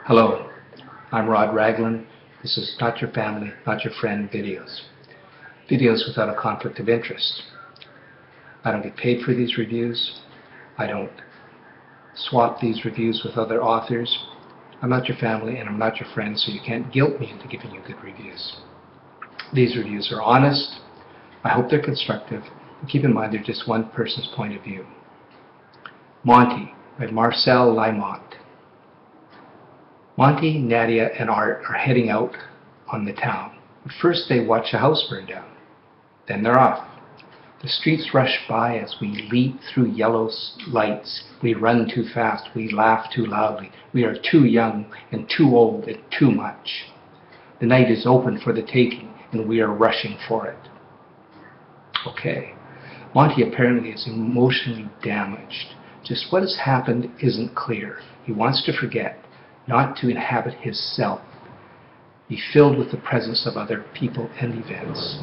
Hello, I'm Raglin. This is Not Your Family, Not Your Friend videos. Videos without a conflict of interest. I don't get paid for these reviews. I don't swap these reviews with other authors. I'm not your family and I'm not your friend, so you can't guilt me into giving you good reviews. These reviews are honest. I hope they're constructive. And keep in mind they're just one person's point of view. Monty by Marcelle Liemant. Monty, Nadia, and Art are heading out on the town. But first they watch a house burn down. Then they're off. The streets rush by as we leap through yellow lights. We run too fast. We laugh too loudly. We are too young and too old and too much. The night is open for the taking, and we are rushing for it. Okay. Monty apparently is emotionally damaged. Just what has happened isn't clear. He wants to forget, not to inhabit his self, be filled with the presence of other people and events.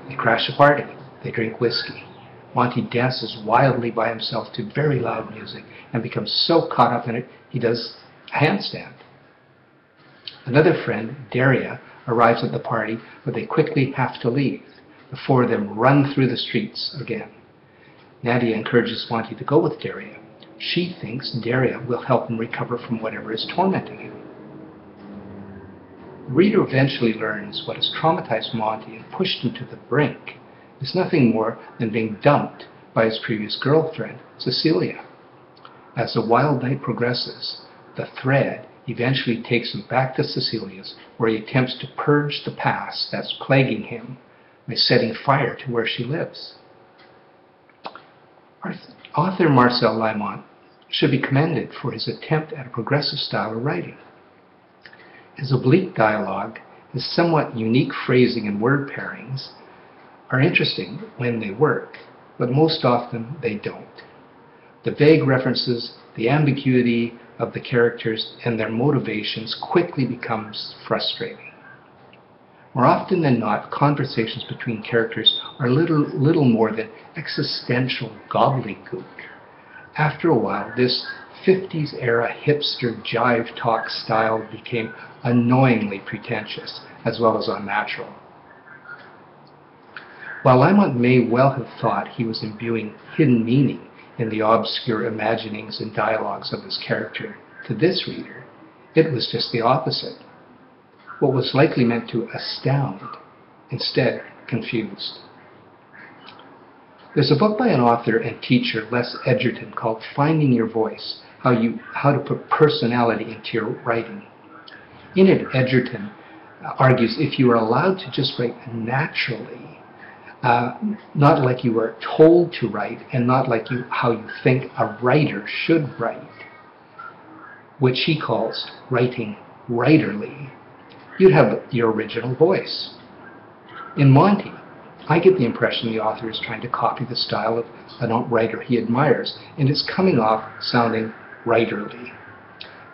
They crash a party. They drink whiskey. Monty dances wildly by himself to very loud music and becomes so caught up in it he does a handstand. Another friend, Daria, arrives at the party, but they quickly have to leave. The four of them run through the streets again. Nadia encourages Monty to go with Daria. She thinks Daria will help him recover from whatever is tormenting him. The reader eventually learns what has traumatized Monty and pushed him to the brink is nothing more than being dumped by his previous girlfriend, Cecilia. As the wild night progresses, the thread eventually takes him back to Cecilia's, where he attempts to purge the past that's plaguing him by setting fire to where she lives. Author Marcelle Liemant should be commended for his attempt at a progressive style of writing. His oblique dialogue, his somewhat unique phrasing and word pairings are interesting when they work, but most often they don't. The vague references, the ambiguity of the characters and their motivations quickly becomes frustrating. More often than not, conversations between characters are little more than existential gobbledygook. After a while, this 50s era hipster jive talk style became annoyingly pretentious as well as unnatural. While Liemant may well have thought he was imbuing hidden meaning in the obscure imaginings and dialogues of his character, to this reader, it was just the opposite. What was likely meant to astound, instead confused. There's a book by an author and teacher, Les Edgerton, called Finding Your Voice, How to Put Personality into Your Writing. In it, Edgerton argues if you are allowed to just write naturally, not like you were told to write, and not like how you think a writer should write, which he calls writing writerly, you'd have your original voice. In Monty, I get the impression the author is trying to copy the style of a writer he admires, and it's coming off sounding writerly.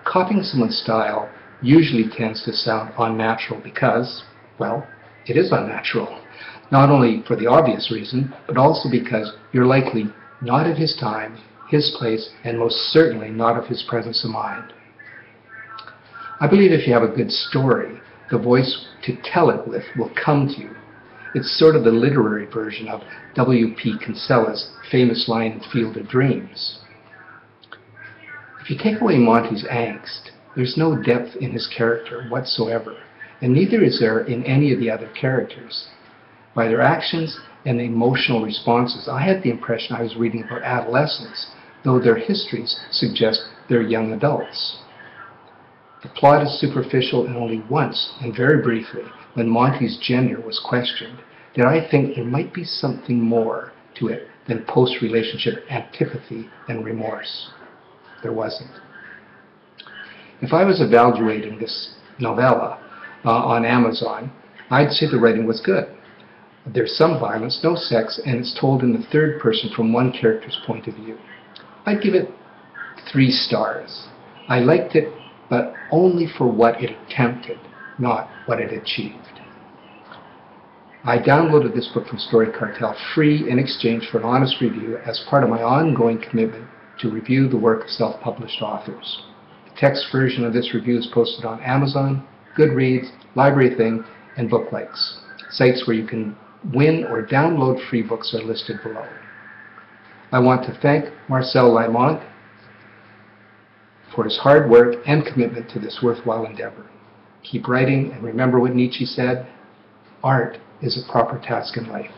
Copying someone's style usually tends to sound unnatural because, well, it is unnatural. Not only for the obvious reason, but also because you're likely not of his time, his place, and most certainly not of his presence of mind. I believe if you have a good story, the voice to tell it with will come to you. It's sort of the literary version of W.P. Kinsella's famous line in Field of Dreams. If you take away Monty's angst, there's no depth in his character whatsoever, and neither is there in any of the other characters. By their actions and emotional responses, I had the impression I was reading about adolescents, though their histories suggest they're young adults. The plot is superficial, and only once, and very briefly, when Monty's gender was questioned, did I think there might be something more to it than post-relationship antipathy and remorse. There wasn't. If I was evaluating this novella on Amazon, I'd say the writing was good. There's some violence, no sex, and it's told in the third person from one character's point of view. I'd give it 3 stars. I liked it, but only for what it attempted, not what it achieved. I downloaded this book from Story Cartel free in exchange for an honest review as part of my ongoing commitment to review the work of self-published authors. Text version of this review is posted on Amazon, Goodreads, Library Thing, and Booklikes. Sites where you can win or download free books are listed below. I want to thank Marcelle Liemant for his hard work and commitment to this worthwhile endeavor. Keep writing, and remember what Nietzsche said, art is a proper task in life.